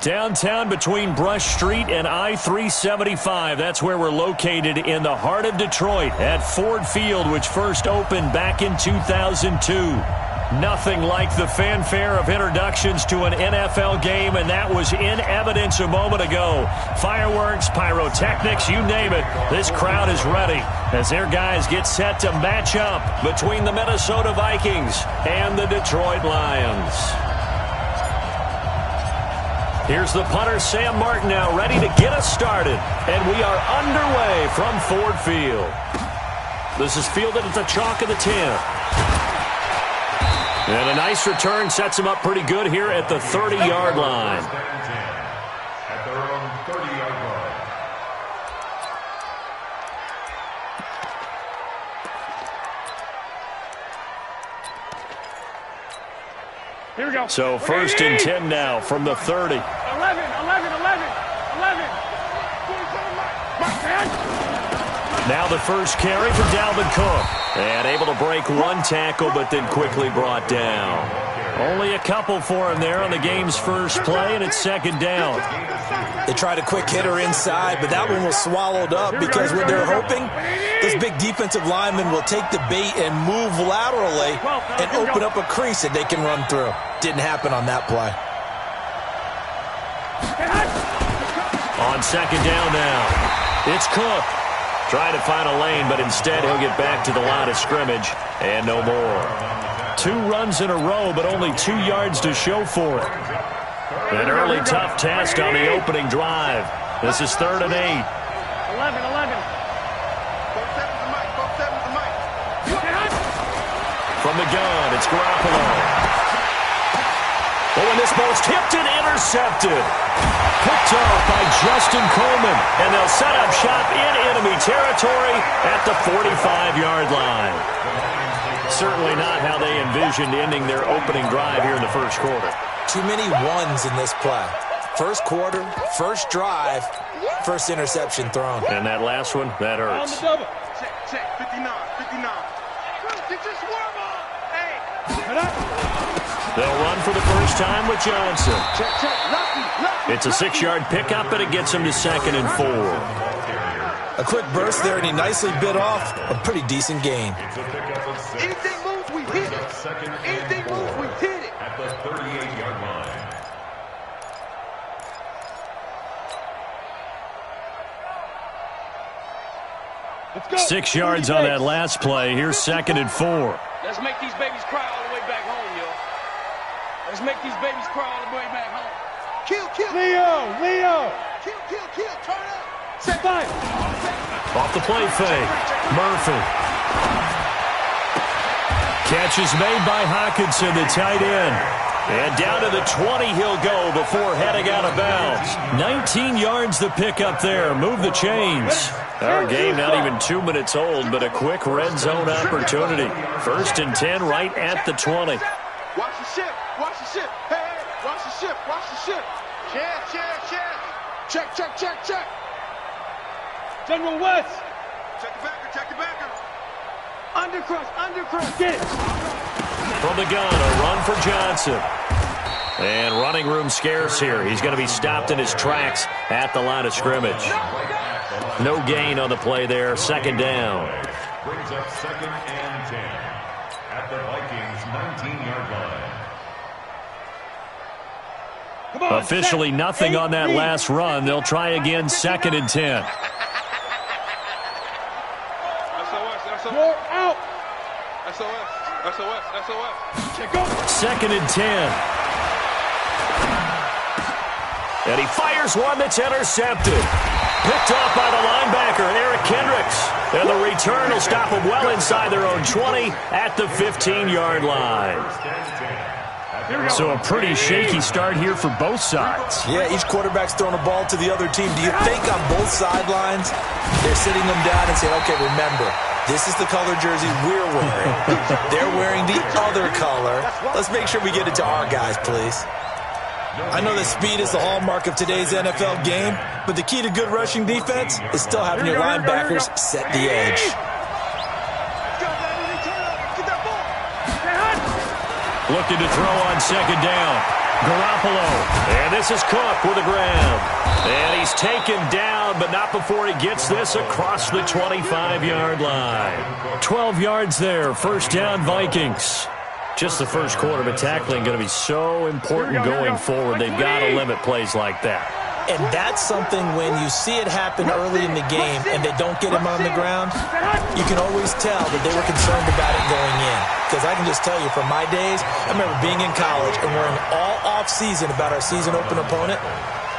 Downtown between Brush Street and I-375. That's where we're located in the heart of Detroit at Ford Field, which first opened back in 2002. Nothing like the fanfare of introductions to an NFL game, and that was in evidence a moment ago. Fireworks, pyrotechnics, you name it. This crowd is ready as their guys get set to match up between the Minnesota Vikings and the Detroit Lions. Here's the punter, Sam Martin, now ready to get us started. And we are underway from Ford Field. This is fielded at the chalk of the 10. And a nice return sets him up pretty good here at the 30-yard line. At their own 30-yard line. Here we go. So first and 10 now from the 30. 11. Now the first carry for Dalvin Cook. And able to break one tackle, but then quickly brought down. Only a couple for him there on the game's first play, and it's second down. They tried a quick hitter inside, but that one was swallowed up because what they're hoping, this big defensive lineman will take the bait and move laterally and open up a crease that they can run through. Didn't happen on that play. On second down now, it's Cook. Trying to find a lane, but instead he'll get back to the line of scrimmage and no more. 2 runs in a row, but only 2 yards to show for it. An early tough test on the opening drive. This is 3rd and 8. 11. From the gun, it's Garoppolo. Oh, and this ball's tipped and intercepted. Picked off by Justin Coleman, and they'll set up shop in enemy territory at the 45-yard line. Certainly not how they envisioned ending their opening drive here in the first quarter. Too many ones in this play. First quarter, first drive, first interception thrown. And that last one, that hurts. Check, 59. Just warm up. Hey. They'll run for the first time with Johnson. Check. It's a 6-yard pickup, and it gets him to 2nd and 4. A quick burst there, and he nicely bit off a pretty decent gain. Anything moves, we hit it. Anything moves, we hit it. At the 38-yard line. Let's go. 6 yards on that last play. Here's 2nd and 4. Let's make these babies cry all the way back home, yo. Let's make these babies cry all the way back home. Kill. Leo. Kill. Turn up. Set fire. Off the play fake. Murphy. Catch is made by Hockenson, the tight end. And down to the 20 he'll go before heading out of bounds. 19 yards the pickup there. Move the chains. Our game not even 2 minutes old, but a quick red zone opportunity. 1st and 10 right at the 20. Watch the ship. Hey, watch the ship. Check. General West. Check the backer. Undercross. Get it. From the gun, a run for Johnson. And running room scarce here. He's going to be stopped in his tracks at the line of scrimmage. No gain on the play there. 2nd down. Brings up 2nd and 10. At the Vikings' 19-yard line. Officially nothing on that last run. They'll try again 2nd and 10. You're out. SOS. Check go. 2nd and 10. And he fires one that's intercepted. Picked off by the linebacker, Eric Kendricks. And the return will stop them well inside their own 20 at the 15-yard line. So a pretty shaky start here for both sides. Yeah, each quarterback's throwing a ball to the other team. Do you think on both sidelines they're sitting them down and saying, okay, remember, this is the color jersey we're wearing. They're wearing the other color. Let's make sure we get it to our guys, please. I know that speed is the hallmark of today's NFL game, but the key to good rushing defense is still having your linebackers set the edge. Looking to throw on 2nd down. Garoppolo. And this is Cook with a grab. And he's taken down, but not before he gets this across the 25-yard line. 12 yards there. First down, Vikings. Just the first quarter, but tackling going to be so important going forward. They've got to limit plays like that. And that's something when you see it happen early in the game and they don't get him on the ground, you can always tell that they were concerned about it going in. Because I can just tell you from my days, I remember being in college and worrying all off-season about our season open opponent,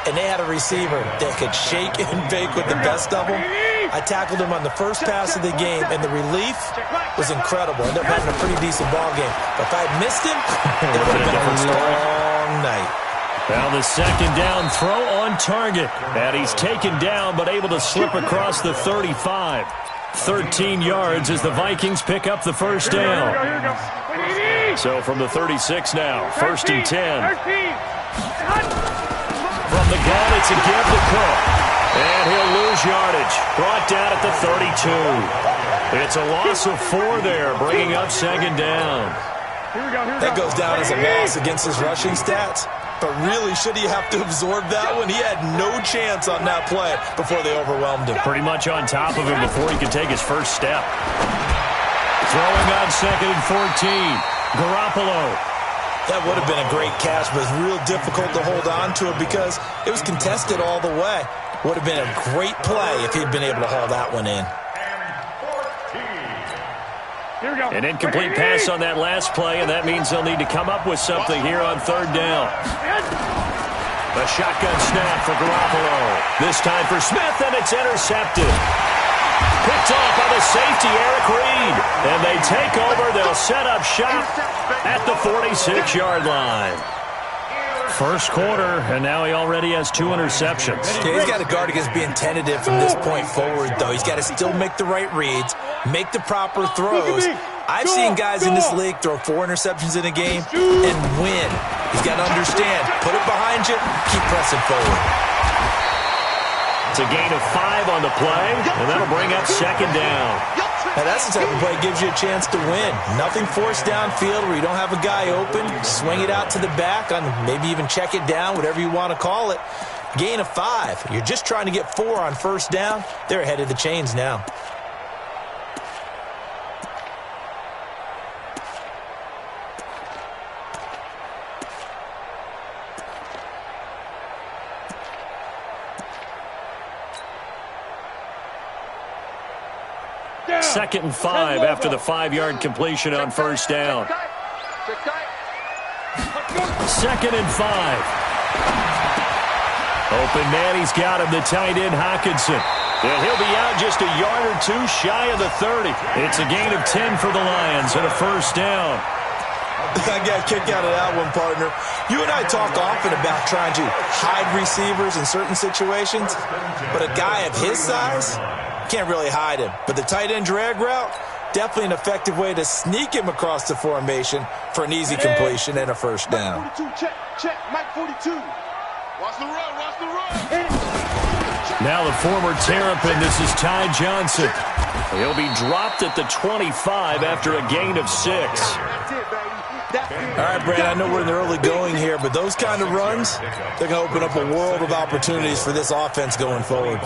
and they had a receiver that could shake and bake with the best of them. I tackled him on the first pass of the game, and the relief was incredible. I ended up having a pretty decent ball game. But if I had missed him, it would have been a long night. Well, the second down throw on target. And he's taken down but able to slip across the 35. 13 yards as the Vikings pick up the first down. So from the 36 now, first and 10. From the gun, it's a give to Cook. And he'll lose yardage. Brought down at the 32. It's a loss of 4 there, bringing up second down. That goes down as a loss against his rushing stats. But really, should he have to absorb that one? He had no chance on that play before they overwhelmed him. Pretty much on top of him before he could take his first step. Throwing on second and 14. Garoppolo. That would have been a great catch, but it's real difficult to hold on to it because it was contested all the way. Would have been a great play if he'd been able to haul that one in. An incomplete pass on that last play, and that means they'll need to come up with something here on third down. A shotgun snap for Garoppolo. This time for Smith, and it's intercepted. Picked off by the safety, Eric Reed. And they take over. They'll set up shop at the 46-yard line. First quarter, and now he already has 2 interceptions. Yeah, he's got to guard against being tentative from this point forward, though. He's got to still make the right reads, make the proper throws. I've seen guys in this league throw 4 interceptions in a game and win. He's got to understand, put it behind you, keep pressing forward. It's a gain of 5 on the play, and that'll bring up second down. Now, that's the type of play that gives you a chance to win. Nothing forced downfield where you don't have a guy open. Swing it out to the back, on maybe even check it down, whatever you want to call it. Gain of 5. You're just trying to get 4 on first down. They're ahead of the chains now. Second and 5 after the 5-yard completion on first down. Second and 5. Open man, he's got him, the tight end Hockenson. And he'll be out just a yard or 2 shy of the 30. It's a gain of 10 for the Lions and a first down. I got a kick out of that one, partner. You and I talk often about trying to hide receivers in certain situations, but a guy of his size can't really hide him. But the tight end drag route, definitely an effective way to sneak him across the formation for an easy completion and a first down. Mike 42, check, Mike 42. Watch the run. Now the former Terrapin, this is Ty Johnson. He'll be dropped at the 25 after a gain of 6. All right, Brandon, I know we're in the early going here, but those kind of runs, they're going to open up a world of opportunities for this offense going forward.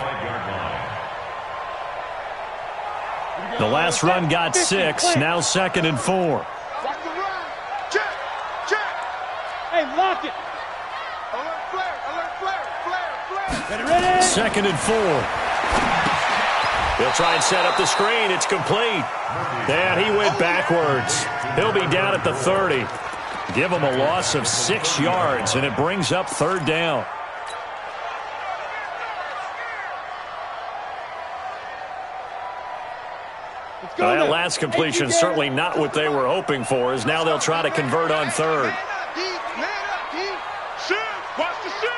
The last run got 6, now second and 4. Watch the run. Check. Hey, lock it. Alert, flare. Ready. Second and 4. He'll try and set up the screen. It's complete. And he went backwards. He'll be down at the 30. Give him a loss of 6 yards, and it brings up third down. That last completion certainly not what they were hoping for, as now they'll try to convert on third. Watch the shift.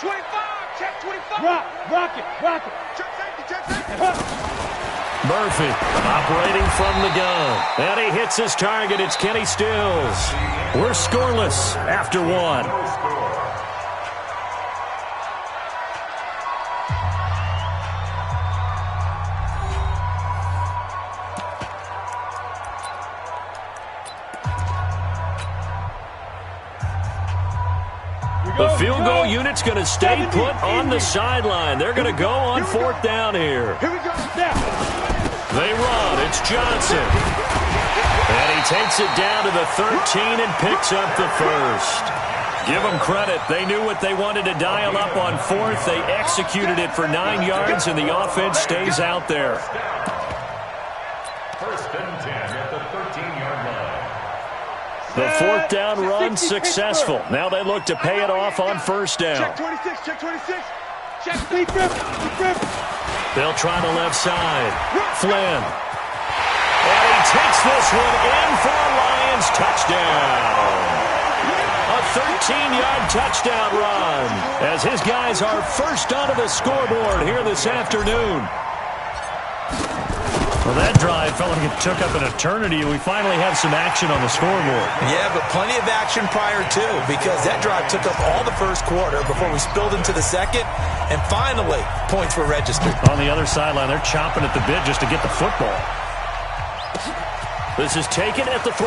25. Check 25. Rock it. Check safety. Murphy operating from the gun. And he hits his target. It's Kenny Stills. We're scoreless after 1. The field goal unit's going to stay put on the sideline. They're going to go on fourth down here. Here we go. Now. They run. It's Johnson. And he takes it down to the 13 and picks up the first. Give them credit. They knew what they wanted to dial up on fourth. They executed it for 9 yards, and the offense stays out there. First and 10 at the 13-yard line. The fourth down run successful. Now they look to pay it off on first down. Check 26. Check 26. Check. Deep rip. They'll try the left side. Flynn. And he takes this one in for a Lions touchdown. A 13-yard touchdown run as his guys are first onto the scoreboard here this afternoon. Well, that drive felt like it took up an eternity. We finally have some action on the scoreboard. Yeah, but plenty of action prior to, because that drive took up all the first quarter before we spilled into the second, and finally, points were registered. On the other sideline, they're chomping at the bit just to get the football. This is taken at the 3.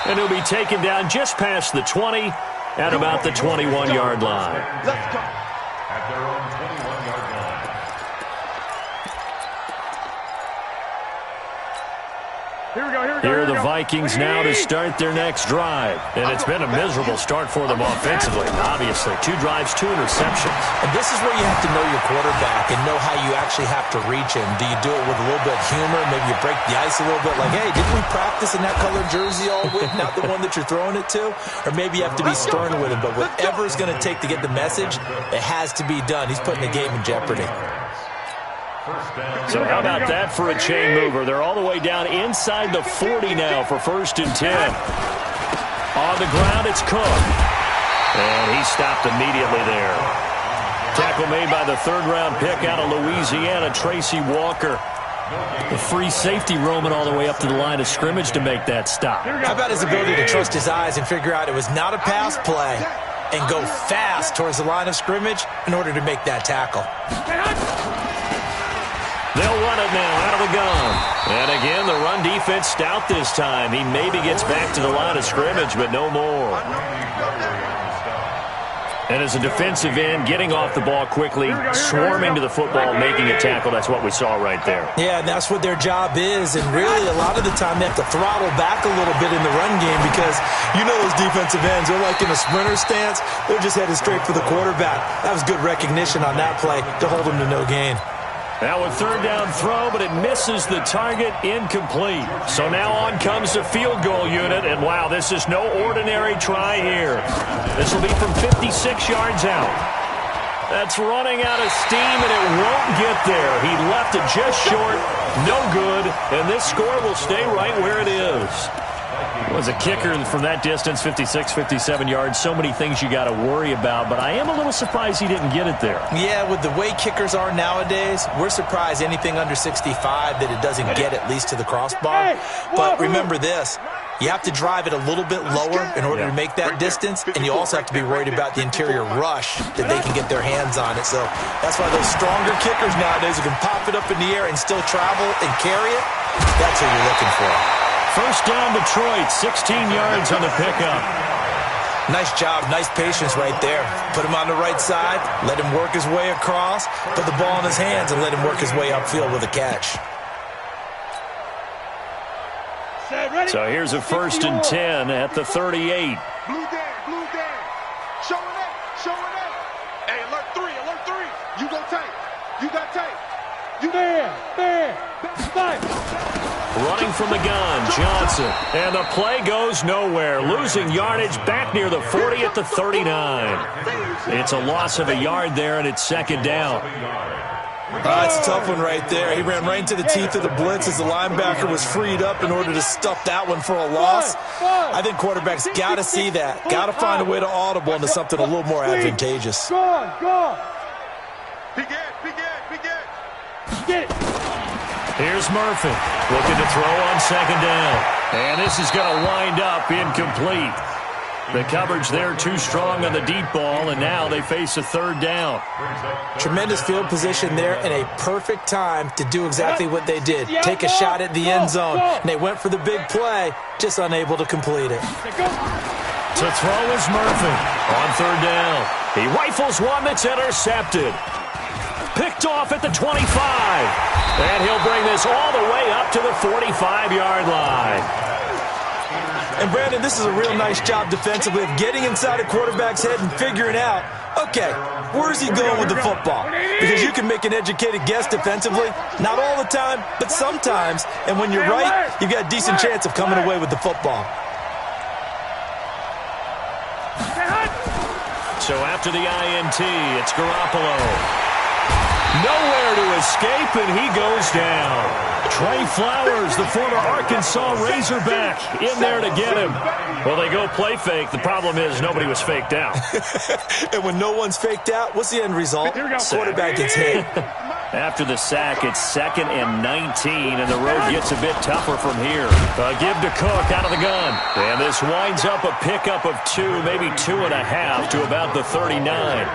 And he'll be taken down just past the 20 at about the 21-yard line. Let's go. At their own 21-yard line. Here we go. Here are the Vikings now to start their next drive. And it's been a miserable start for them offensively. Obviously, 2 drives, 2 interceptions. And this is where you have to know your quarterback and know how you actually have to reach him. Do you do it with a little bit of humor? Maybe you break the ice a little bit like, hey, didn't we practice in that colored jersey all week, not the one that you're throwing it to? Or maybe you have to be stern with him. But whatever it's going to take to get the message, it has to be done. He's putting the game in jeopardy. So how about that for a chain mover? They're all the way down inside the 40 now for first and 10. On the ground, it's Cook. And he stopped immediately there. Tackle made by the third-round pick out of Louisiana, Tracy Walker. The free safety roaming all the way up to the line of scrimmage to make that stop. How about his ability to trust his eyes and figure out it was not a pass play and go fast towards the line of scrimmage in order to make that tackle? They'll run it now out of the gun. And again, the run defense stout this time. He maybe gets back to the line of scrimmage, but no more. And as a defensive end, getting off the ball quickly, swarming to the football, making a tackle, that's what we saw right there. Yeah, and that's what their job is. And really, a lot of the time, they have to throttle back a little bit in the run game because you know those defensive ends, they're like in a sprinter stance. They're just headed straight for the quarterback. That was good recognition on that play to hold him to no gain. Now a third down throw, but it misses the target, incomplete. So now on comes the field goal unit, and wow, this is no ordinary try here. This will be from 56 yards out. That's running out of steam, and it won't get there. He left it just short, no good, and this score will stay right where it is. Was a kicker from that distance, 56, 57 yards. So many things you got to worry about, but I am a little surprised he didn't get it there. Yeah, with the way kickers are nowadays, we're surprised anything under 65 that it doesn't get at least to the crossbar. But remember this, you have to drive it a little bit lower in order to make that distance, and you also have to be worried about the interior rush that they can get their hands on it. So that's why those stronger kickers nowadays who can pop it up in the air and still travel and carry it, that's what you're looking for. First down, Detroit, 16 yards on the pickup. Nice job, nice patience right there. Put him on the right side, let him work his way across, put the ball in his hands, and let him work his way upfield with a catch. So here's a first and 10 at the 38. Blue Dan. Showing up. Hey, alert 3. You go tight. You got tight. You there. Fight. Running from the gun, Johnson. And the play goes nowhere. Losing yardage back near the 40 at the 39. It's a loss of a yard there, and it's second down. It's a tough one right there. He ran right into the teeth of the blitz as the linebacker was freed up in order to stuff that one for a loss. I think quarterbacks got to see that. Got to find a way to audible into something a little more advantageous. Go. Begin. Get it. Here's Murphy looking to throw on second down. And this is going to wind up incomplete. The coverage there too strong on the deep ball, and now they face a third down. Tremendous field position there and a perfect time to do exactly what they did. Take a shot at the end zone. And they went for the big play, just unable to complete it. To throw is Murphy on third down. He rifles one that's intercepted. Picked off at the 25. And he'll bring this all the way up to the 45-yard line. And, Brandon, this is a real nice job defensively of getting inside a quarterback's head and figuring out, okay, where's he going with the football? Because you can make an educated guess defensively. Not all the time, but sometimes. And when you're right, you've got a decent chance of coming away with the football. So after the INT, it's Garoppolo. Nowhere to escape, and he goes down. Trey Flowers, the former Arkansas Razorback, in there to get him. Well, they go play fake. The problem is nobody was faked out. And when no one's faked out, what's the end result? Quarterback gets hit. After the sack, it's 2nd and 19, and the road gets a bit tougher from here. Give to Cook out of the gun. And this winds up a pickup of 2, maybe 2.5 to about the 39.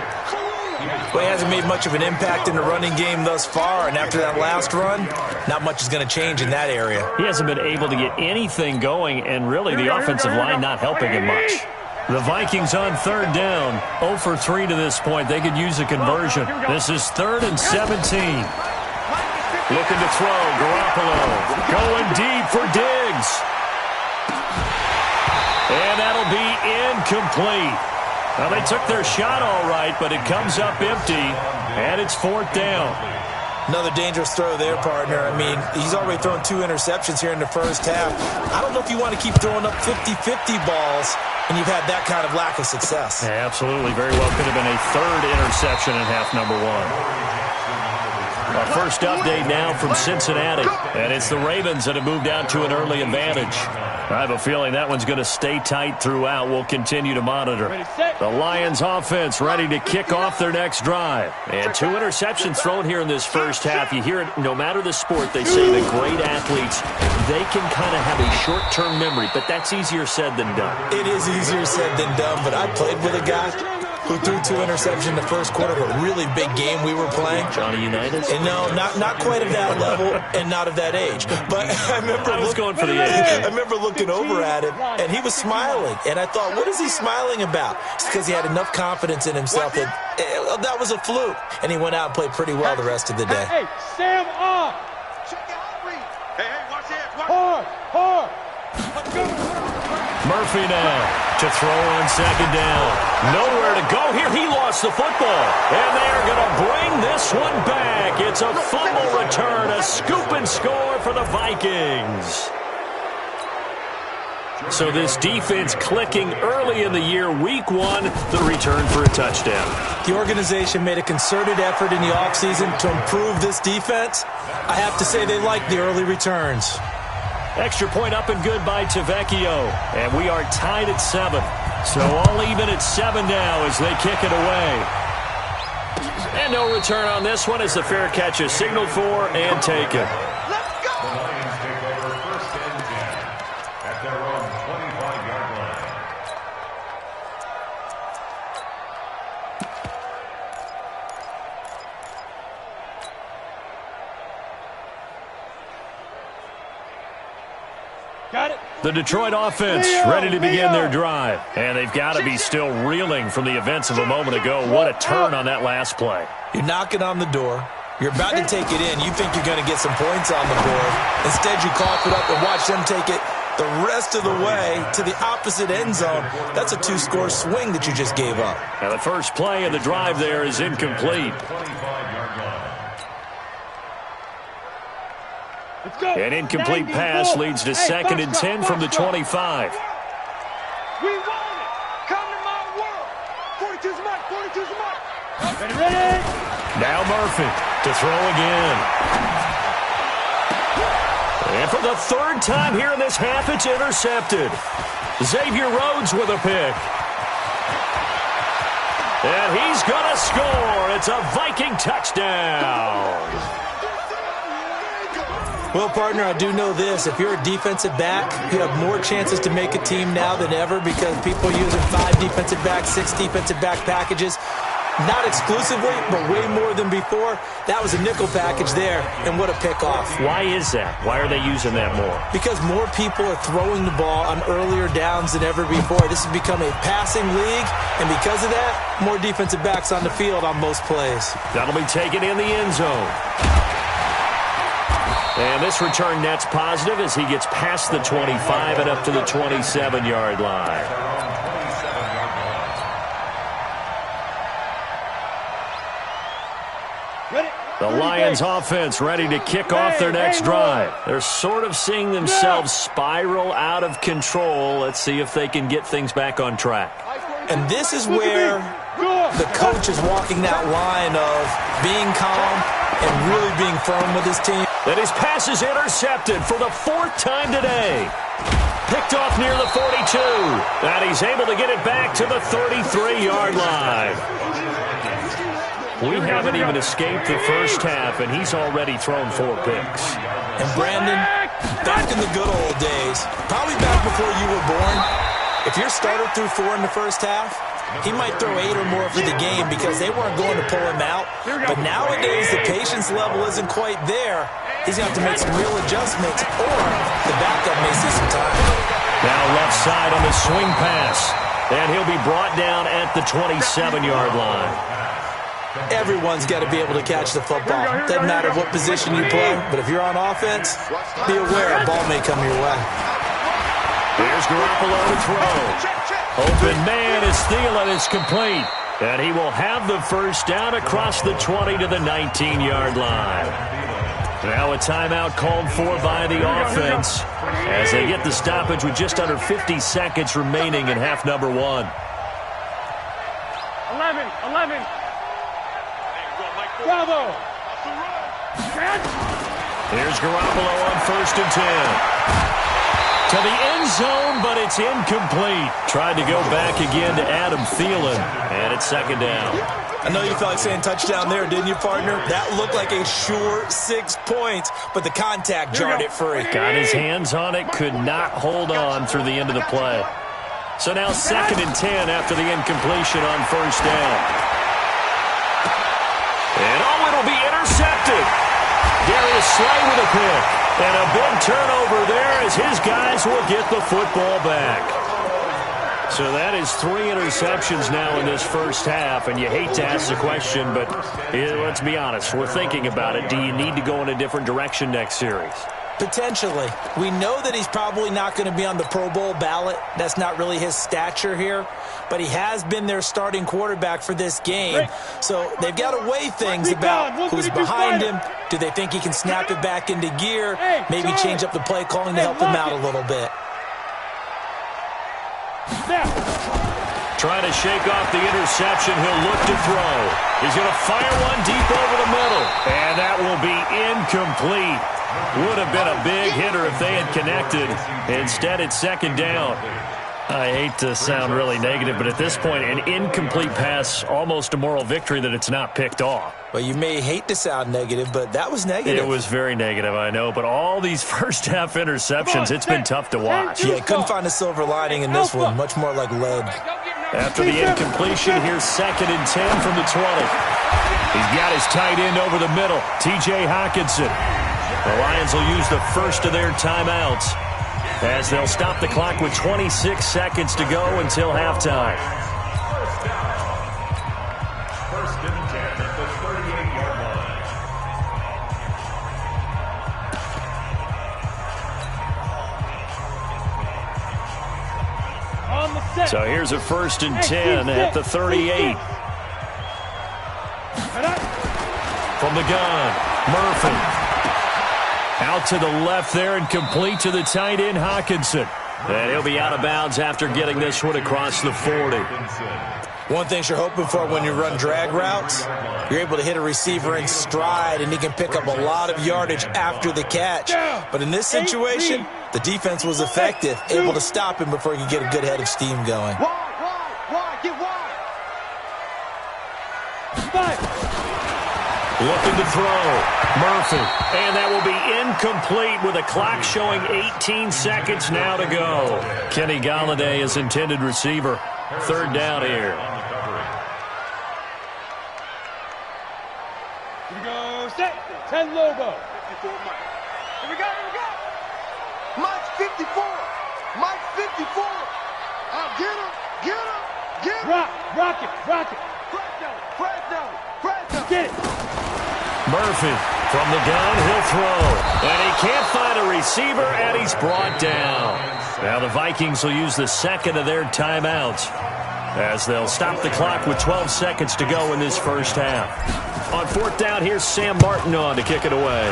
Well, he hasn't made much of an impact in the running game thus far, and after that last run, not much is going to change in that area. He hasn't been able to get anything going, and really the offensive line not helping him much. The Vikings on third down, 0 for 3 to this point. They could use a conversion. This is 3rd and 17. Looking to throw, Garoppolo going deep for Diggs. And that'll be incomplete. Well, they took their shot all right, but it comes up empty, and it's 4th down. Another dangerous throw there, partner. I mean, he's already thrown 2 interceptions here in the first half. I don't know if you want to keep throwing up 50-50 balls, and you've had that kind of lack of success. Yeah, absolutely. Very well could have been a 3rd interception in half number 1. Our first update now from Cincinnati, and it's the Ravens that have moved out to an early advantage. I have a feeling that one's going to stay tight throughout. We'll continue to monitor. The Lions offense ready to kick off their next drive. And 2 interceptions thrown here in this first half. You hear it, no matter the sport, they say that great athletes, they can kind of have a short-term memory, but that's easier said than done. It is easier said than done, but I played with a guy who threw 2 interceptions in the first quarter of a really big game we were playing. Johnny Unitas? And no, not quite of that level and not of that age. But I was going for the age. I remember looking over at him, and he was smiling. And I thought, what is he smiling about? It's because he had enough confidence in himself that that was a fluke. And he went out and played pretty well the rest of the day. Hey, Sam off. Hey, watch this. Hard. Let's go. Murphy now to throw on 2nd down. Nowhere to go here. He lost the football. And they're going to bring this one back. It's a fumble return, a scoop and score for the Vikings. So this defense clicking early in the year. Week 1, the return for a touchdown. The organization made a concerted effort in the offseason to improve this defense. I have to say they like the early returns. Extra point up and good by Tavecchio. And we are tied at 7. So all even at 7 now as they kick it away. And no return on this one as the fair catch is signaled for and taken. Let's go! The Lions take over 1st and 10 at their own 25-yard line. Got it. The Detroit offense ready to begin their drive. And they've got to be still reeling from the events of a moment ago. What a turn on that last play. You're knocking on the door. You're about to take it in. You think you're going to get some points on the board. Instead, you cough it up and watch them take it the rest of the way to the opposite end zone. That's a 2-score swing that you just gave up. And the first play of the drive there is incomplete. An incomplete pass leads to 2nd and 10 from the 25. We want it. Come to my world. 42's mark. 42's mark. Ready. Now Murphy to throw again. And for the 3rd time here in this half, it's intercepted. Xavier Rhodes with a pick. And he's going to score. It's a Viking touchdown. Well, partner, I do know this. If you're a defensive back, you have more chances to make a team now than ever because people are using 5 defensive backs, 6 defensive back packages. Not exclusively, but way more than before. That was a nickel package there, and what a pickoff. Why is that? Why are they using that more? Because more people are throwing the ball on earlier downs than ever before. This has become a passing league, and because of that, more defensive backs on the field on most plays. That'll be taken in the end zone. And this return net's positive as he gets past the 25 and up to the 27-yard line. The Lions offense ready to kick off their next drive. They're sort of seeing themselves spiral out of control. Let's see if they can get things back on track. And this is where the coach is walking that line of being calm and really being firm with his team. And his pass is intercepted for the 4th time today. Picked off near the 42. And he's able to get it back to the 33-yard line. We haven't even escaped the first half, and he's already thrown 4 picks. And Brandon, back in the good old days, probably back before you were born, if your starter threw 4 in the first half, he might throw 8 or more for the game because they weren't going to pull him out. But nowadays, the patience level isn't quite there. He's going to have to make some real adjustments, or the backup may see some time. Now left side on the swing pass, and he'll be brought down at the 27-yard line. Everyone's got to be able to catch the football. Doesn't matter what position you play, but if you're on offense, be aware a ball may come your way. Here's Garoppolo to throw. Open man is Thielen. It's complete. And he will have the first down across the 20 to the 19-yard line. Now a timeout called for by the offense as they get the stoppage with just under 50 seconds remaining in half number 1. 11. Bravo! Here's Garoppolo on 1st and 10. To the end zone, but it's incomplete. Tried to go back again to Adam Thielen, and it's 2nd down. I know you felt like saying touchdown there, didn't you, partner? That looked like a sure 6 points, but the contact jarred it free. Got his hands on it, could not hold on through the end of the play. So now 2nd and 10 after the incompletion on 1st down. And it'll be intercepted. Darius Slay with a pick. And a big turnover there as his guys will get the football back. So that is 3 interceptions now in this first half. And you hate to ask the question, but let's be honest. We're thinking about it. Do you need to go in a different direction next series? Potentially. We know that he's probably not going to be on the Pro Bowl ballot. That's not really his stature here. But he has been their starting quarterback for this game. So they've got to weigh things about who's behind him. Do they think he can snap it back into gear? Maybe change up the play calling to help him out a little bit. Trying to shake off the interception. He'll look to throw. He's going to fire one deep over the middle. And that will be incomplete. Would have been a big hitter if they had connected. Instead, it's 2nd down. I hate to sound really negative, but at this point, an incomplete pass, almost a moral victory that it's not picked off. Well, you may hate to sound negative, but that was negative. It was very negative, I know, but all these first-half interceptions, it's been tough to watch. Yeah, couldn't find a silver lining in this one, much more like lead. After the incompletion, here's 2nd and 10 from the 20. He's got his tight end over the middle, T.J. Hockenson. The Lions will use the first of their timeouts as they'll stop the clock with 26 seconds to go until halftime. 1st and 10 at the 38-yard line. So here's a 1st and 10 at the 38. From the gun, Murphy. Out to the left there and complete to the tight end, Hockenson. And he'll be out of bounds after getting this one across the 40. One thing you're hoping for when you run drag routes, you're able to hit a receiver in stride and he can pick up a lot of yardage after the catch. But in this situation, the defense was effective, able to stop him before he could get a good head of steam going. Wide, get wide. Looking to throw. Murphy. And that will be incomplete with a clock showing 18 seconds now to go. Kenny Golladay is intended receiver. 3rd down here. 10 Lobo. 54 Mike. Here we go, here we go. Mike's 54. Mike's 54. Get him, get him, get him. Rock it. Fresno. Get it. Murphy from the gun, he'll throw. And he can't find a receiver, and he's brought down. Now the Vikings will use the second of their timeouts as they'll stop the clock with 12 seconds to go in this first half. On fourth down, here's Sam Martin on to kick it away.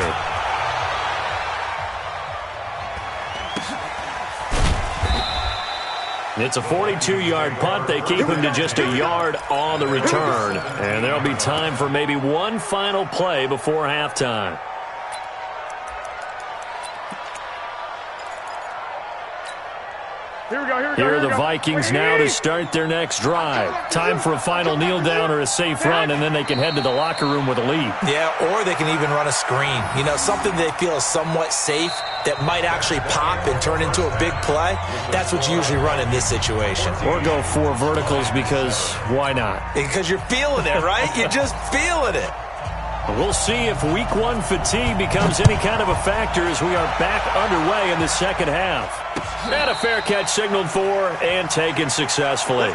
It's a 42-yard punt. They keep him to just a yard on the return. And there'll be time for maybe one final play before halftime. Here are the Vikings now to start their next drive. Time for a final kneel down or a safe run, and then they can head to the locker room with a lead. Yeah, or they can even run a screen. You know, something they feel is somewhat safe that might actually pop and turn into a big play. That's what you usually run in this situation. Or go 4 verticals because why not? Because you're feeling it, right? You're just feeling it. We'll see if week 1 fatigue becomes any kind of a factor as we are back underway in the second half. And a fair catch signaled for and taken successfully.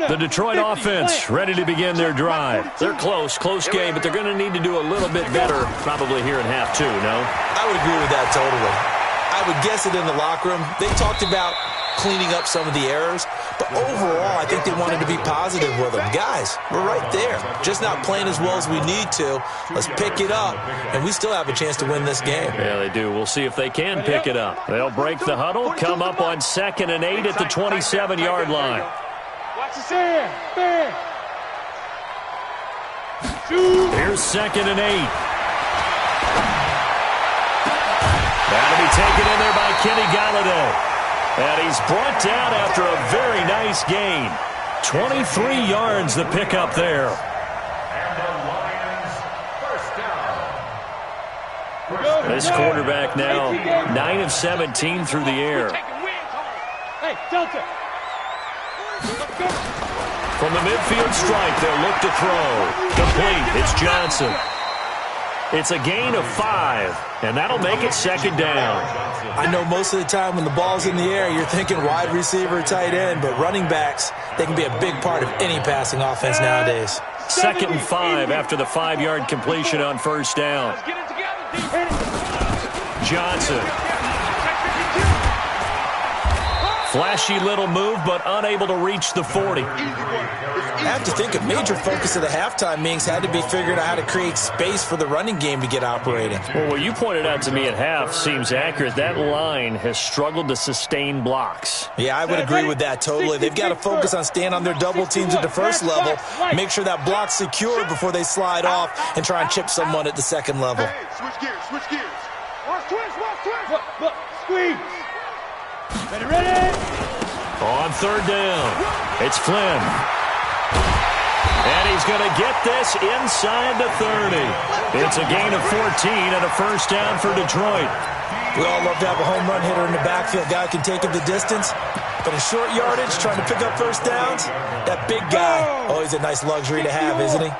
The Detroit offense ready to begin their drive. They're close game, but they're going to need to do a little bit better probably here in half 2, no? I would agree with that totally. I would guess it in the locker room. They talked about cleaning up some of the errors, but overall, I think they wanted to be positive with them. Guys, we're right there. Just not playing as well as we need to. Let's pick it up, and we still have a chance to win this game. Yeah, they do. We'll see if they can pick it up. They'll break the huddle, come up on 2nd and 8 at the 27-yard line. Watch the Fair. Here's 2nd and 8. That'll be taken in there by Kenny Galladay. And he's brought down after a very nice gain. 23 yards the pickup there. And the Lions first down. This quarterback now 9 of 17 through the air. Hey, Delta. From the midfield strike, they'll look to throw. Complete. It's Johnson. It's a gain of 5, and that'll make it 2nd down. I know most of the time when the ball's in the air, you're thinking wide receiver, tight end, but running backs, they can be a big part of any passing offense nowadays. 2nd and 5 after the 5-yard completion on first down. Johnson. Flashy little move, but unable to reach the 40. I have to think a major focus of the halftime meetings had to be figuring out how to create space for the running game to get operating. Well, what you pointed out to me at half seems accurate. That line has struggled to sustain blocks. Yeah, I would agree with that totally. They've got to focus on staying on their double teams at the first level, make sure that block's secured before they slide off and try and chip someone at the second level. Hey, switch gears. Watch twist. Look, squeeze. Ready. On 3rd down, it's Flynn. And he's going to get this inside the 30. It's a gain of 14 and a first down for Detroit. We all love to have a home run hitter in the backfield. Guy can take it the distance. But in short yardage, trying to pick up first downs, that big guy, always a nice luxury to have, isn't he?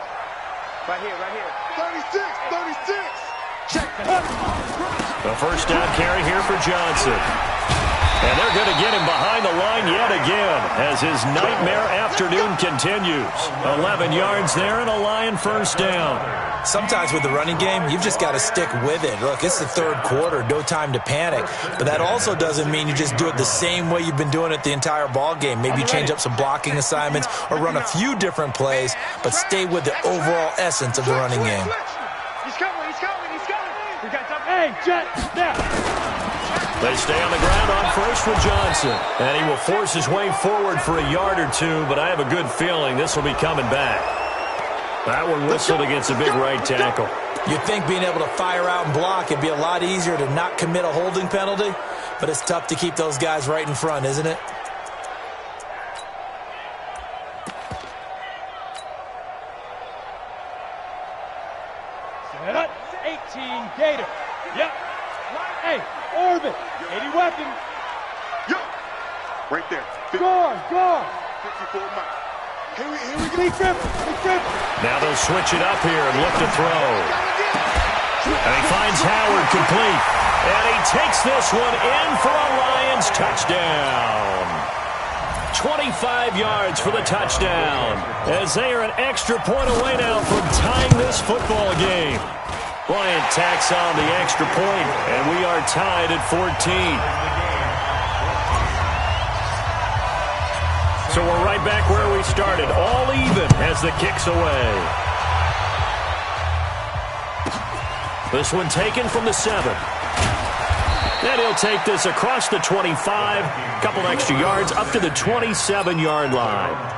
Right here. 36. Check. The first down carry here for Johnson. And they're going to get him behind the line yet again as his nightmare afternoon continues. 11 yards there and a Lion first down. Sometimes with the running game, you've just got to stick with it. Look, it's the 3rd quarter, no time to panic. But that also doesn't mean you just do it the same way you've been doing it the entire ball game. Maybe change up some blocking assignments or run a few different plays, but stay with the overall essence of the running game. He's coming. We got time. Hey, Jet, now. They stay on the ground on first with Johnson. And he will force his way forward for a yard or 2, but I have a good feeling this will be coming back. That one whistled against a big right tackle. You'd think being able to fire out and block it'd be a lot easier to not commit a holding penalty, but it's tough to keep those guys right in front, isn't it? Any weapon. Yo. Right there. Score. 54 Mike. Here we go. Big trip. Now they'll switch it up here and look to throw. And he finds Howard complete. And he takes this one in for a Lions touchdown. 25 yards for the touchdown. As they are an extra point away now from tying this football game. Bryant tacks on the extra point, and we are tied at 14. So we're right back where we started, all even as the kick's away. This one taken from the 7. Then he'll take this across the 25, couple extra yards up to the 27-yard line.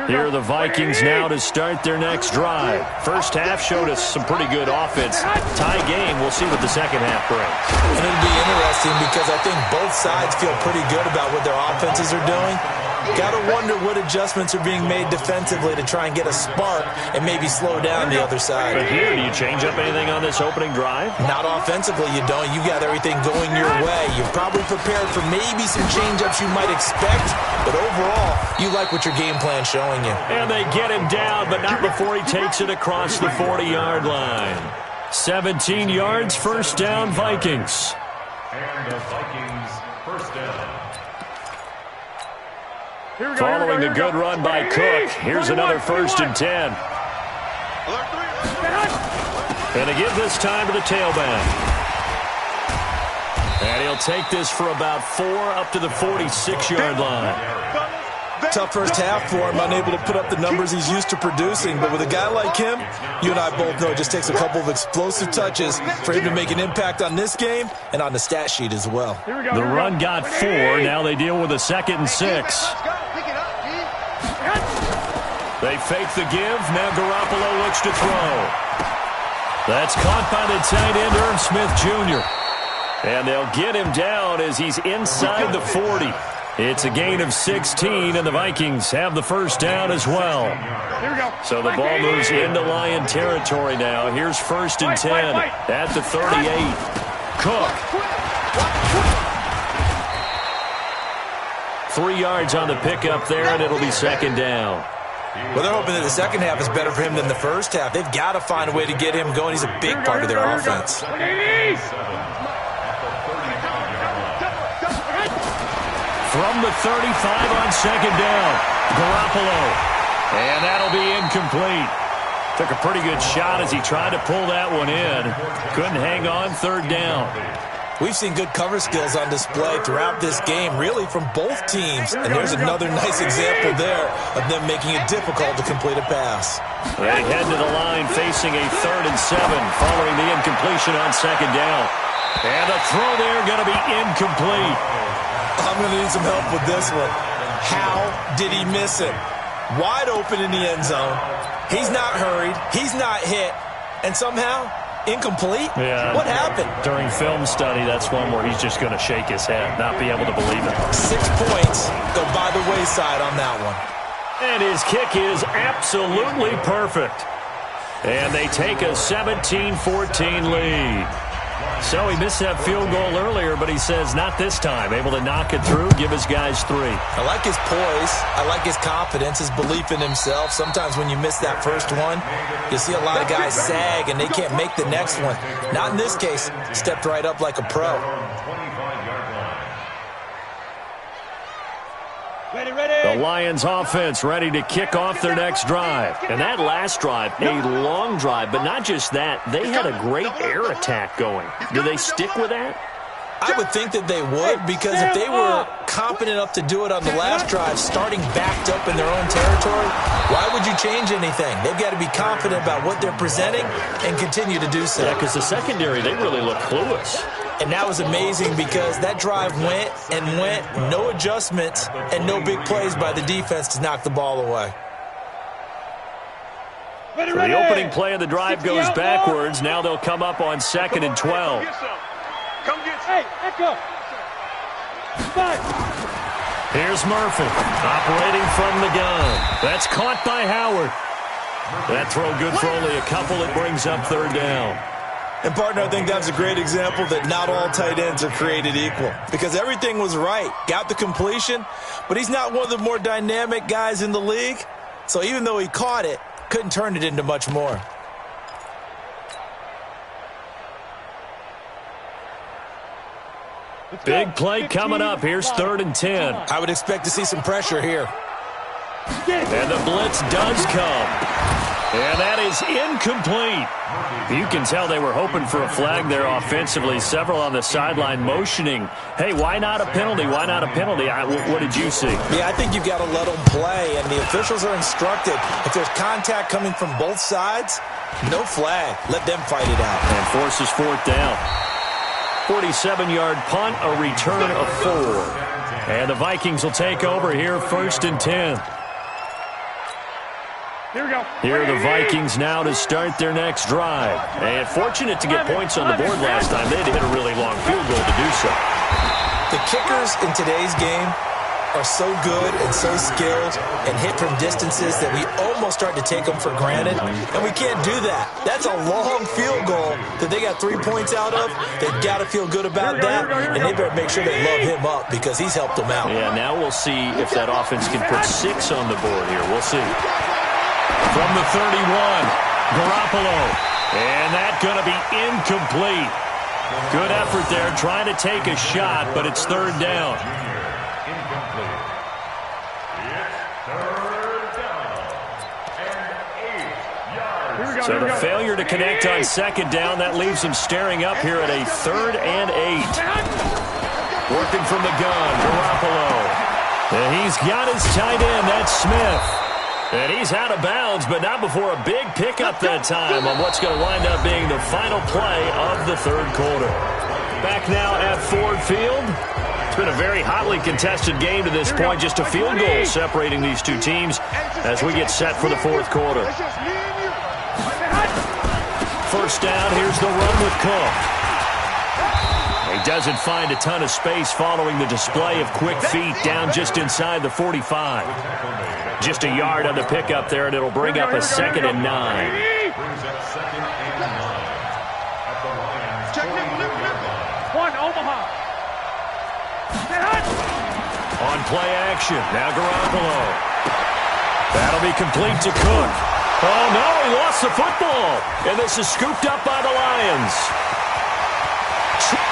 Here are the Vikings now to start their next drive. First half showed us some pretty good offense. Tie game, we'll see what the second half brings. And it'll be interesting because I think both sides feel pretty good about what their offenses are doing. Got to wonder what adjustments are being made defensively to try and get a spark and maybe slow down the other side. But here, do you change up anything on this opening drive? Not offensively, you don't. You got everything going your way. You're probably prepared for maybe some change-ups you might expect, but overall, you like what your game plan's showing you. And they get him down, but not before he takes it across the 40-yard line. 17 yards, first down, Vikings. And the Vikings first down. Following the good run by Cook, here's another 1st and 10. And they give this time to the tailback. And he'll take this for about 4 up to the 46-yard line. Tough first half for him, unable to put up the numbers he's used to producing. But with a guy like him, you and I both know it just takes a couple of explosive touches for him to make an impact on this game and on the stat sheet as well. The run got 4. Now they deal with a 2nd and 6. They fake the give. Now Garoppolo looks to throw. That's caught by the tight end, Irv Smith Jr. And they'll get him down as he's inside the 40. It's a gain of 16, and the Vikings have the first down as well. So the ball moves into Lion territory now. Here's 1st and 10 at the 38. Cook. 3 yards on the pickup there, and it'll be 2nd down. Well, they're hoping that the second half is better for him than the first half. They've got to find a way to get him going. He's a big part of their offense. From the 35 on 2nd down, Garoppolo. And that'll be incomplete. Took a pretty good shot as he tried to pull that one in. Couldn't hang on, 3rd down. We've seen good cover skills on display throughout this game, really from both teams. And there's another nice example there of them making it difficult to complete a pass. They head to the line facing a 3rd and 7 following the incompletion on 2nd down. And the throw there going to be incomplete. I'm going to need some help with this one. How did he miss it? Wide open in the end zone. He's not hurried. He's not hit. And somehow, incomplete? Yeah. What happened? During film study, that's one where he's just going to shake his head, not be able to believe it. 6 points go by the wayside on that one. And his kick is absolutely perfect. And they take a 17-14 lead. So he missed that field goal earlier, but he says not this time. Able to knock it through, give his guys 3. I like his poise. I like his confidence, his belief in himself. Sometimes when you miss that first one, you see a lot of guys sag and they can't make the next one. Not in this case. Stepped right up like a pro. The Lions offense ready to kick off their next drive. And that last drive, a long drive, but not just that. They had a great air attack going. Do they stick with that? I would think that they would, because if they were competent enough to do it on the last drive, starting backed up in their own territory, why would you change anything? They've got to be confident about what they're presenting and continue to do so. Yeah, because the secondary, they really look clueless. And that was amazing because that drive went and went, no adjustments and no big plays by the defense to knock the ball away. So the opening play of the drive goes backwards. Now they'll come up on 2nd and 12. Come get some. Hey, echo. Here's Murphy operating from the gun. That's caught by Howard. That throw good for only a couple. It brings up third down. And, partner, I think that was a great example that not all tight ends are created equal because everything was right. Got the completion, but he's not one of the more dynamic guys in the league. So even though he caught it, couldn't turn it into much more. Big play coming up. Here's 3rd and 10. I would expect to see some pressure here. And the blitz does come. And that is incomplete. You can tell they were hoping for a flag there offensively. Several on the sideline motioning, hey, why not a penalty? Why not a penalty? What did you see? Yeah, I think you've got to let them play, and the officials are instructed. If there's contact coming from both sides, no flag. Let them fight it out. And forces 4th down. 47-yard punt, a return of 4. And the Vikings will take over here, 1st and 10. Here we go. Here are the Vikings now to start their next drive. And fortunate to get points on the board last time. They had to hit a really long field goal to do so. The kickers in today's game are so good and so skilled and hit from distances that we almost start to take them for granted, and we can't do that. That's a long field goal that they got 3 points out of. They've got to feel good about that, and they better make sure they love him up because he's helped them out. Yeah, now we'll see if that offense can put 6 on the board here. We'll see. From the 31, Garoppolo, and that's going to be incomplete. Good effort there, trying to take a shot, but it's 3rd down. So the failure to connect on 2nd down, that leaves him staring up here at a 3rd and 8. Working from the gun, Garoppolo. And he's got his tight end, that's Smith. And he's out of bounds, but not before a big pickup that time on what's going to wind up being the final play of the 3rd quarter. Back now at Ford Field. It's been a very hotly contested game to this point, just a field goal separating these two teams as we get set for the 4th quarter. 1st down, here's the run with Cook. He doesn't find a ton of space following the display of quick feet down just inside the 45. Just a yard on the pickup there, and it'll bring up a 2nd and 9. On play action, now Garoppolo. That'll be complete to Cook. Oh, no, he lost the football. And this is scooped up by the Lions.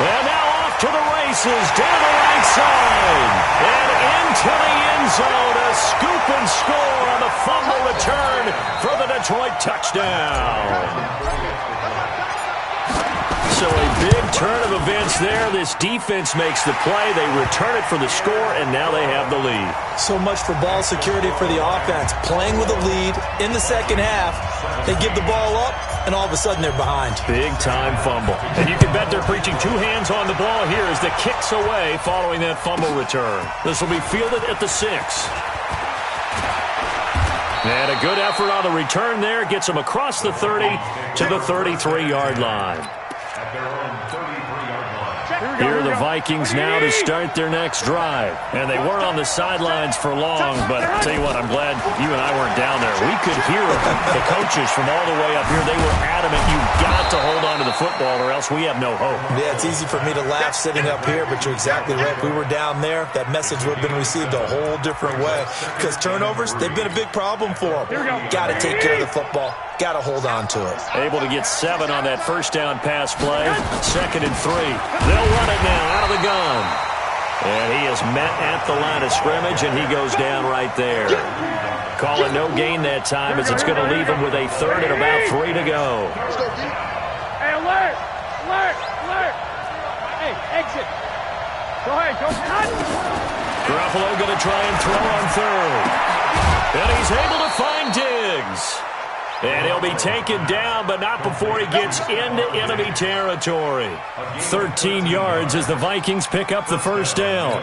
And now off to the races, down the right side. And into the end zone, a scoop and score on the fumble return for the Detroit touchdown. So a big turn of events there. This defense makes the play. They return it for the score, and now they have the lead. So much for ball security for the offense. Playing with a lead in the 2nd half, they give the ball up, and all of a sudden they're behind. Big-time fumble. And you can bet they're preaching 2 hands on the ball here as the kick's away following that fumble return. This will be fielded at the 6. And a good effort on the return there. Gets them across the 30 to the 33-yard line. Here are the Vikings now to start their next drive. And they weren't on the sidelines for long, but I'll tell you what, I'm glad you and I weren't down there. We could hear the coaches from all the way up here. They were adamant, you've got to hold on to the football or else we have no hope. Yeah, it's easy for me to laugh sitting up here, but you're exactly right. If we were down there, that message would have been received a whole different way. Because turnovers, they've been a big problem for them. Got to take care of the football. Got to hold on to it. Able to get 7 on that 1st down pass play. 2nd and 3. They'll run it now out of the gun. And he is met at the line of scrimmage, and he goes down right there. Call it no gain that time as it's going to leave him with a 3rd and about 3 to go. Hey, alert! Alert! Alert! Hey, exit! Go ahead, go ahead. Garoppolo going to try and throw on 3rd. And he's able to find Diggs. And he'll be taken down, but not before he gets into enemy territory. 13 yards as the Vikings pick up the 1st down.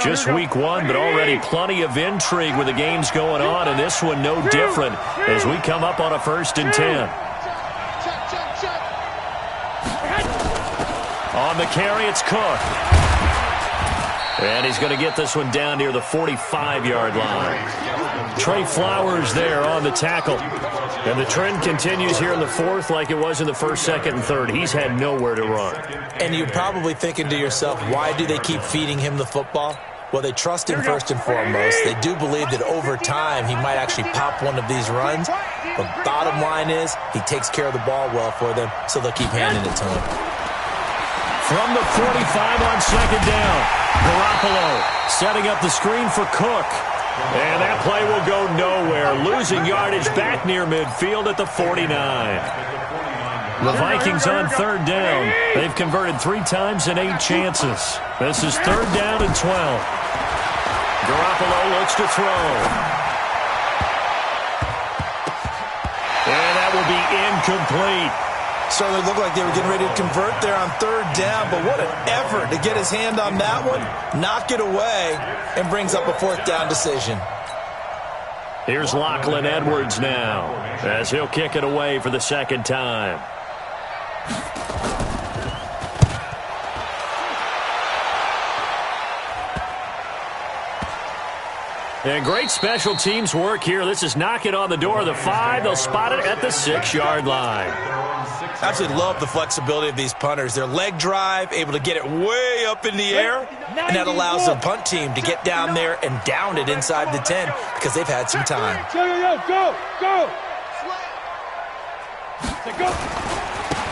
Just week 1, but already plenty of intrigue with the games going on, and this one no different as we come up on a 1st and 10. On the carry, it's Cook. And he's going to get this one down near the 45-yard line. Trey Flowers there on the tackle. And the trend continues here in the fourth like it was in the first, second, and third. He's had nowhere to run. And you're probably thinking to yourself, why do they keep feeding him the football? Well, they trust him first and foremost. They do believe that over time he might actually pop one of these runs. But bottom line is he takes care of the ball well for them, so they'll keep handing it to him. From the 45 on second down, Garoppolo setting up the screen for Cook. And that play will go nowhere, losing yardage back near midfield at the 49. The Vikings on third down. They've converted 3 times in 8 chances. This is third down and 12. Garoppolo looks to throw. And that will be incomplete. Certainly looked like they were getting ready to convert there on third down, but what an effort to get his hand on that one, knock it away, and brings up a fourth down decision. Here's Lachlan Edwards now, as he'll kick it away for the second time. And great special teams work here. This is knocking on the door of the 5. They'll spot it at the 6-yard line. I absolutely love the flexibility of these punters. Their leg drive, able to get it way up in the air, and that allows the punt team to get down there and down it inside the 10 because they've had some time. Go.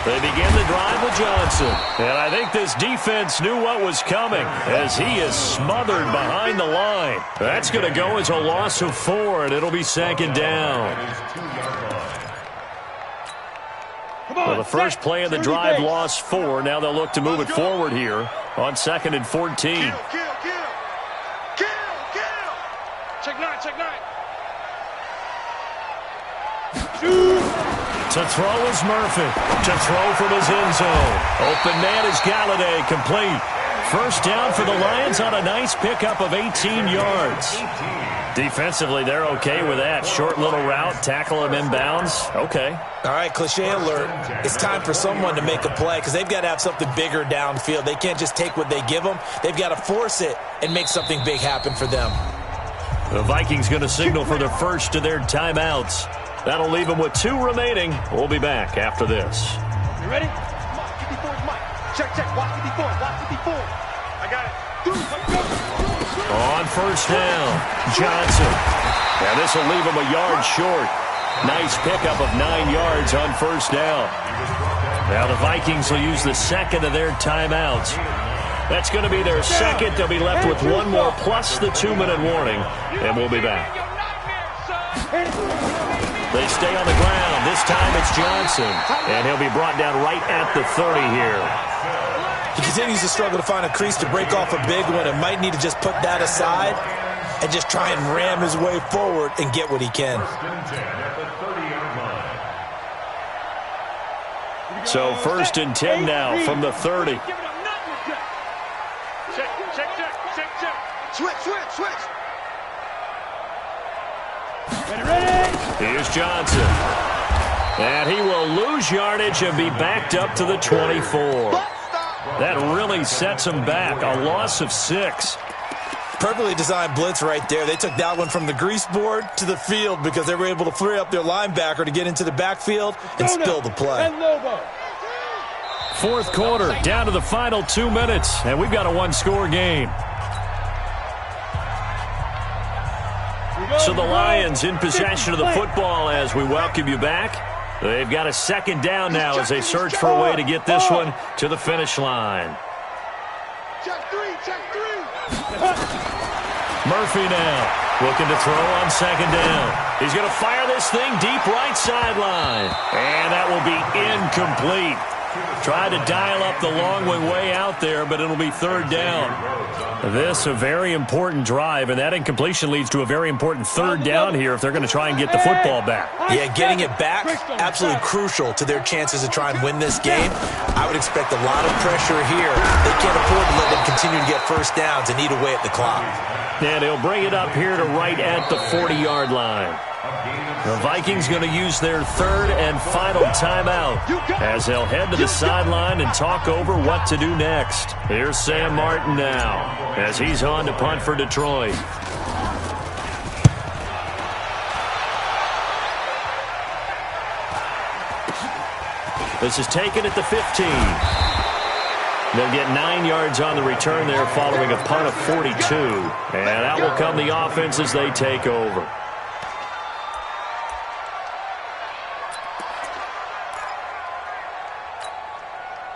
They begin the drive with Johnson. And I think this defense knew what was coming as he is smothered behind the line. That's going to go as a loss of 4, and it'll be second down. Well, the first play of the drive lost 4. Now they'll look to move it forward here on second and 14. Kill. Check 9. To throw is Murphy. To throw from his end zone. Open man is Galladay, complete. First down for the Lions on a nice pickup of 18 yards. Defensively, they're okay with that. Short little route, tackle him inbounds. Okay. All right, cliche alert. It's time for someone to make a play because they've got to have something bigger downfield. They can't just take what they give them. They've got to force it and make something big happen for them. The Vikings going to signal for their first of their timeouts. That'll leave them with 2 remaining. We'll be back after this. You ready? Mike, 54 is Mike. Check. Watch 54. I got it. On first down, Johnson. Now this will leave him a yard short. Nice pickup of 9 yards on first down. Now the Vikings will use the second of their timeouts. That's going to be their second. They'll be left with 1 more plus the 2-minute warning. And we'll be back. They stay on the ground. This time it's Johnson. And he'll be brought down right at the 30 here. He continues to struggle to find a crease to break off a big one and might need to just put that aside and just try and ram his way forward and get what he can. So first and 10 now from the 30. Check. Switch. Ready. Here's Johnson. And he will lose yardage and be backed up to the 24. That really sets him back. A loss of 6. Perfectly designed blitz right there. They took that one from the grease board to the field because they were able to free up their linebacker to get into the backfield and spill the play. Fourth quarter, down to the final 2 minutes, and we've got a 1-score game. So the Lions in possession of the football as we welcome you back. They've got a second down now as they search for a way to get this one to the finish line. Check three. Murphy now looking to throw on second down. He's going to fire this thing deep right sideline. And that will be incomplete. Tried to dial up the long one way out there, but it'll be third down. This a very important drive, and that incompletion leads to a very important third down here if they're going to try and get the football back. Yeah, getting it back, absolutely crucial to their chances to try and win this game. I would expect a lot of pressure here. They can't afford to let them continue to get first downs and eat away at the clock. And he'll bring it up here to right at the 40-yard line. The Vikings going to use their third and final timeout as they'll head to the sideline and talk over what to do next. Here's Sam Martin now as he's on to punt for Detroit. This is taken at the 15. They'll get 9 yards on the return there following a punt of 42. And out will come the offense as they take over.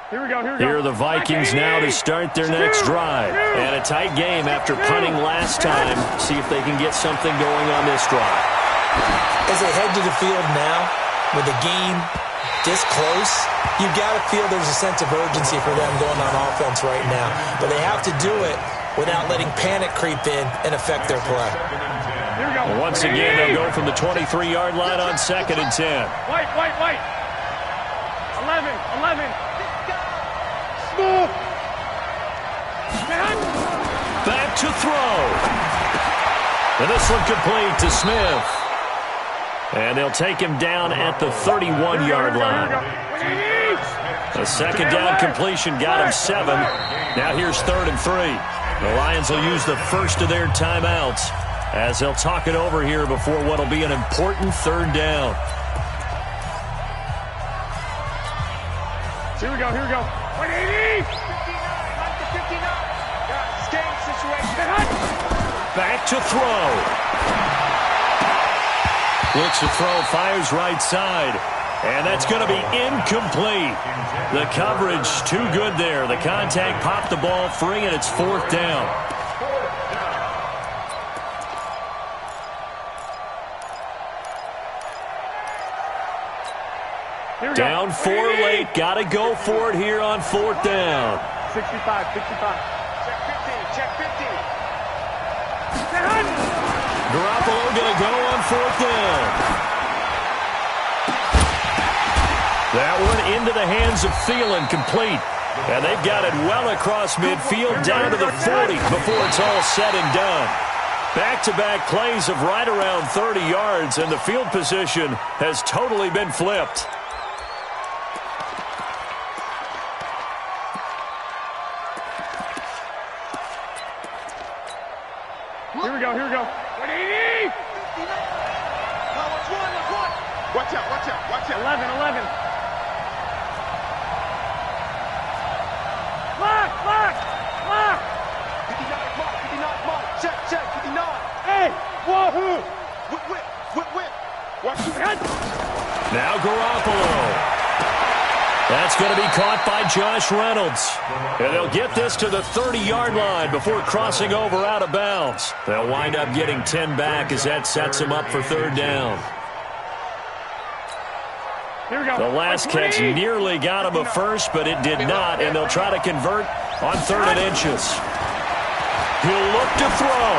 Here are the Vikings now to start their next drive. And a tight game after punting last time. See if they can get something going on this drive. As they head to the field now, with the game this close, you've got to feel there's a sense of urgency for them going on offense right now. But they have to do it without letting panic creep in and affect their play. Well, once again, they'll go from the 23-yard line on 2nd and 10. White. 11. Smooth. Back to throw. And this one complete to Smith. And they'll take him down at the 31-yard line. A second down completion got him 7. Now here's 3rd and 3. The Lions will use the first of their timeouts as they'll talk it over here before what will be an important 3rd down. Here we go. 180. 59. Got game situation. Back to throw. Looks to throw, fires right side. And that's going to be incomplete. The coverage too good there. The contact popped the ball free, and it's 4th down. Down 4 late. Got to go for it here on 4th down. 65. Check 15. Garoppolo going to go on 4th down. That one into the hands of Thielen, complete. And they've got it well across midfield down to the 40 before it's all said and done. Back-to-back plays of right around 30 yards, and the field position has totally been flipped. Here we go. 180. No, what's one? Watch out. 11. Lock. 59 mark. Check. 59. Hey, wahoo. Whip. Watch your head. Now Garoppolo. That's going to be caught by Josh Reynolds. And they'll get this to the 30-yard line before crossing over out of bounds. They'll wind up getting 10 back as that sets them up for 3rd down. Here we go. The last catch nearly got him a first, but it did not, and they'll try to convert on 3rd and inches. He'll look to throw.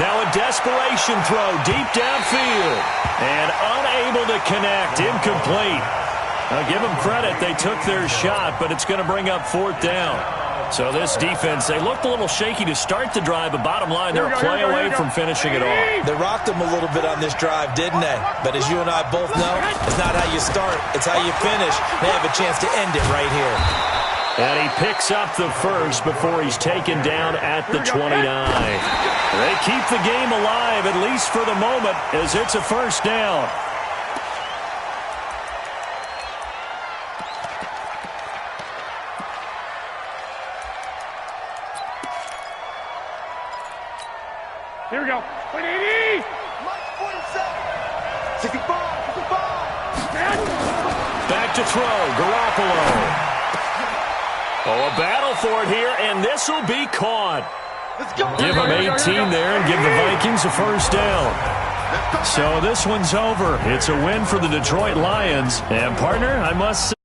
Now a desperation throw deep downfield. And unable to connect, incomplete. Now give them credit, they took their shot, but it's going to bring up 4th down. So this defense, they looked a little shaky to start the drive, but bottom line, they're a play away from finishing it off. They rocked them a little bit on this drive, didn't they? But as you and I both know, it's not how you start, it's how you finish. They have a chance to end it right here. And he picks up the first before he's taken down at the 29. They keep the game alive, at least for the moment, as it's a 1st down. Here we go. 180. 65. Back to throw. Garoppolo. Oh, a battle for it here, and this will be caught. Give them 18 there and give the Vikings a 1st down. So this one's over. It's a win for the Detroit Lions. And, partner, I must say,